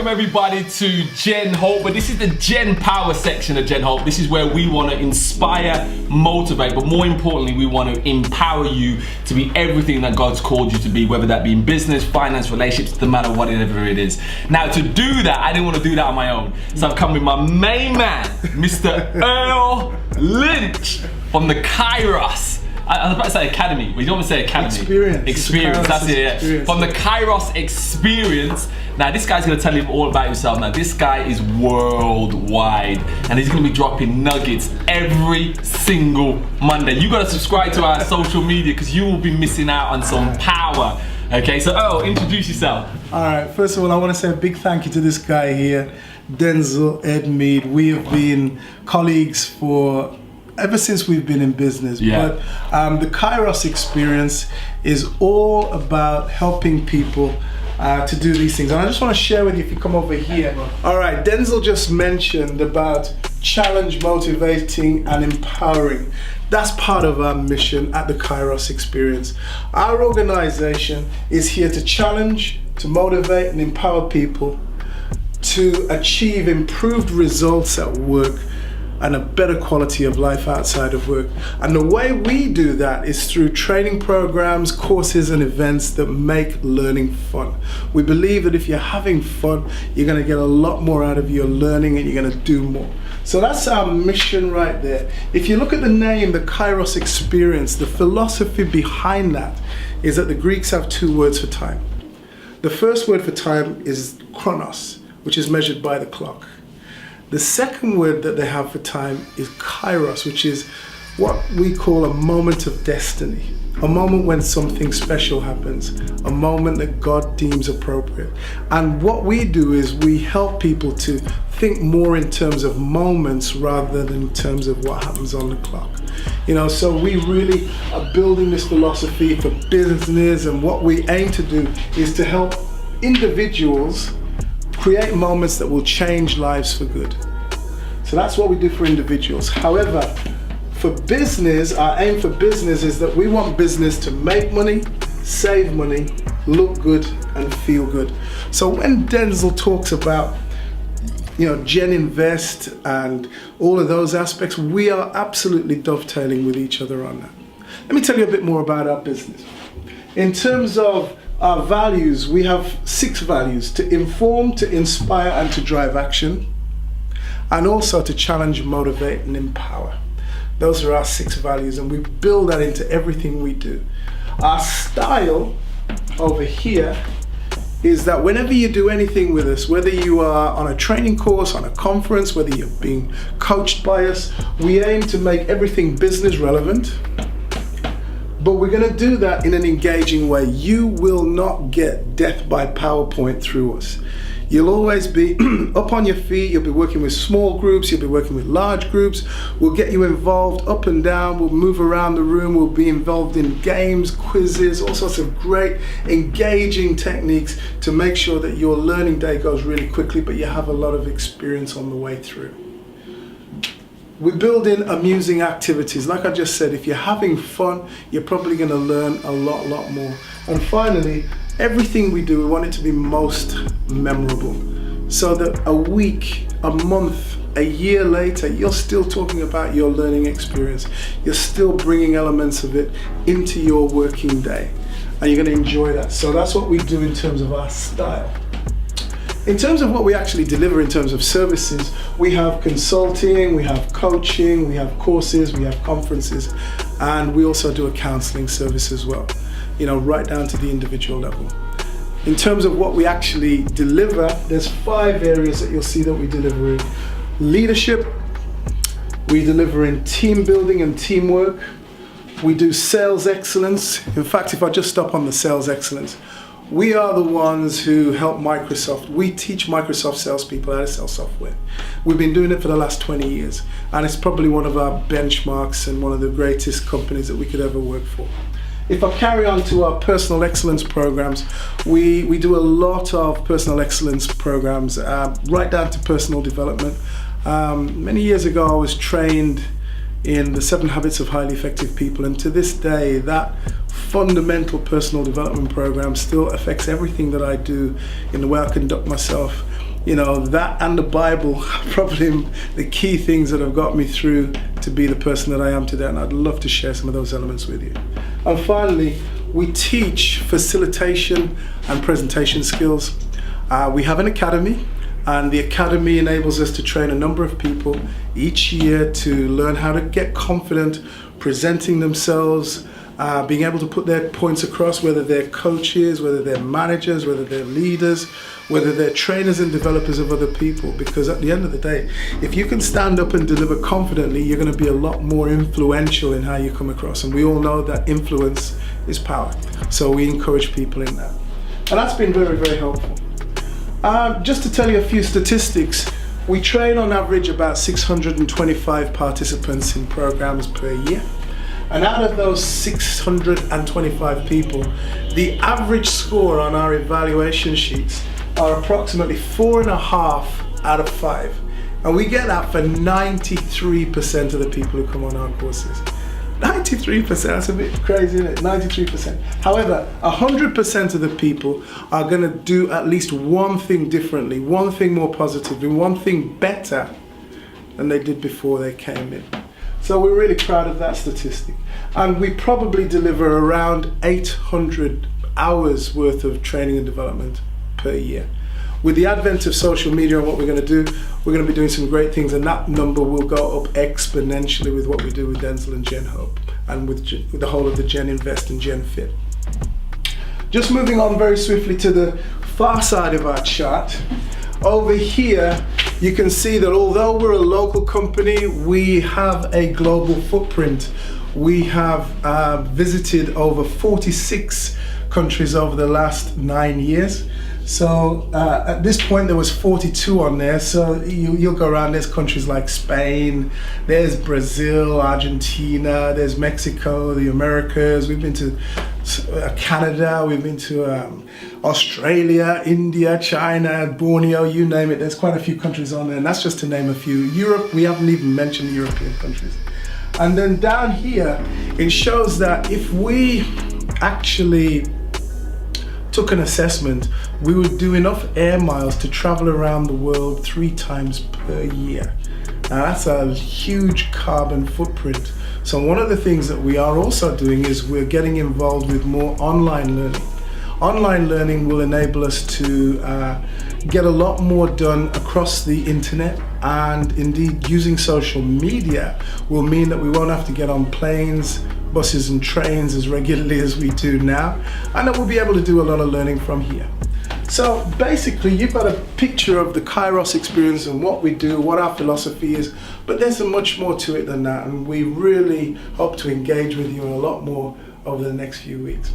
Welcome everybody to GenHope, but this is the Gen Power section of GenHope. This is where we want to inspire, motivate, but more importantly, we want to empower you to be everything that God's called you to be, whether that be in business, finance, relationships, no matter whatever it is. Now, to do that, I didn't want to do that on my own, so I've come with my main man, Mr. Earl Lynch from the Kairos. I was about to say academy, but you don't want to say academy. Experience, that's it, yeah. Experience. From the Kairos Experience. Now, this guy's going to tell you all about himself. Now, this guy is worldwide, and he's going to be dropping nuggets every single Monday. You got to subscribe to our social media because you will be missing out on some power. Okay, so Earl, introduce yourself. All right, first of all, I want to say a big thank you to this guy here, Denzel Edmead. We have been colleagues for ever since we've been in business. Yeah. But the Kairos Experience is all about helping people to do these things. And I just want to share with you, if you come over here. All right, Denzel just mentioned about challenge, motivating, and empowering. That's part of our mission at the Kairos Experience. Our organization is here to challenge, to motivate, and empower people to achieve improved results at work and a better quality of life outside of work. And the way we do that is through training programs, courses, and events that make learning fun. We believe that if you're having fun, you're gonna get a lot more out of your learning and you're gonna do more. So that's our mission right there. If you look at the name, the Kairos Experience, the philosophy behind that is that the Greeks have two words for time. The first word for time is chronos, which is measured by the clock. The second word that they have for time is kairos, which is what we call a moment of destiny, a moment when something special happens, a moment that God deems appropriate. And what we do is we help people to think more in terms of moments rather than in terms of what happens on the clock. You know, so we really are building this philosophy for business, and what we aim to do is to help individuals create moments that will change lives for good. So that's what we do for individuals. However, for business, our aim for business is that we want business to make money, save money, look good, and feel good. So when Denzel talks about, you know, Gen Invest and all of those aspects, we are absolutely dovetailing with each other on that. Let me tell you a bit more about our business. In terms of our values, we have 6 values: to inform, to inspire, and to drive action, and also to challenge, motivate, and empower. Those are our 6 values, and we build that into everything we do. Our style over here is that whenever you do anything with us, whether you are on a training course, on a conference, whether you're being coached by us, we aim to make everything business relevant. But we're going to do that in an engaging way. You will not get death by PowerPoint through us. You'll always be up on your feet. You'll be working with small groups. You'll be working with large groups. We'll get you involved up and down. We'll move around the room. We'll be involved in games, quizzes, all sorts of great engaging techniques to make sure that your learning day goes really quickly, but you have a lot of experience on the way through. We build in amusing activities. Like I just said, if you're having fun, you're probably going to learn a lot more. And finally, everything we do, we want it to be most memorable, so that a week, a month, a year later, you're still talking about your learning experience. You're still bringing elements of it into your working day, and you're going to enjoy that. So that's what we do in terms of our style. In terms of what we actually deliver in terms of services, we have consulting, we have coaching, we have courses, we have conferences, and we also do a counseling service as well, you know, right down to the individual level. In terms of what we actually deliver, there's 5 areas that you'll see that we deliver in. Leadership, we deliver in team building and teamwork, we do sales excellence. In fact, if I just stop on the sales excellence, we are the ones who help Microsoft. We teach Microsoft salespeople how to sell software. We've been doing it for the last 20 years, and it's probably one of our benchmarks and one of the greatest companies that we could ever work for. If I carry on to our personal excellence programs, we do a lot of personal excellence programs, right down to personal development. Many years ago, I was trained in the 7 Habits of Highly Effective People, and to this day, that fundamental personal development program still affects everything that I do in the way I conduct myself that and the Bible are probably the key things that have got me through to be the person that I am today, and I'd love to share some of those elements with you. And finally, we teach facilitation and presentation skills. We have an academy, and the academy enables us to train a number of people each year to learn how to get confident presenting themselves, being able to put their points across, whether they're coaches, whether they're managers, whether they're leaders, whether they're trainers and developers of other people. Because at the end of the day, if you can stand up and deliver confidently, you're going to be a lot more influential in how you come across. And we all know that influence is power. So we encourage people in that. And that's been very, very helpful. Just to tell you a few statistics, we train on average about 625 participants in programs per year. And out of those 625 people, the average score on our evaluation sheets are approximately 4.5 out of 5. And we get that for 93% of the people who come on our courses. 93%, that's a bit crazy, isn't it? 93%. However, 100% of the people are going to do at least one thing differently, one thing more positively, one thing better than they did before they came in. So we're really proud of that statistic. And we probably deliver around 800 hours worth of training and development per year. With the advent of social media and what we're going to do, we're going to be doing some great things, and that number will go up exponentially with what we do with Denzel and GenHope and with the whole of the Gen Invest and Gen Fit. Just moving on very swiftly to the far side of our chart. Over here, you can see that although we're a local company, we have a global footprint. We have visited over 46 countries over the last 9 years. So at this point there was 42 on there, so you'll go around, there's countries like Spain, there's Brazil, Argentina, there's Mexico, the Americas, we've been to Canada, we've been to Australia, India, China, Borneo, you name it, there's quite a few countries on there, and that's just to name a few. Europe, we haven't even mentioned the European countries. And then down here, it shows that if we actually took an assessment, we would do enough air miles to travel around the world 3 times per year. Now that's a huge carbon footprint. So one of the things that we are also doing is we're getting involved with more online learning. Online learning will enable us to get a lot more done across the internet, and indeed using social media will mean that we won't have to get on planes, buses and trains as regularly as we do now, and that we'll be able to do a lot of learning from here. So basically you've got a picture of the Kairos Experience and what we do, what our philosophy is, but there's much more to it than that, and we really hope to engage with you a lot more over the next few weeks.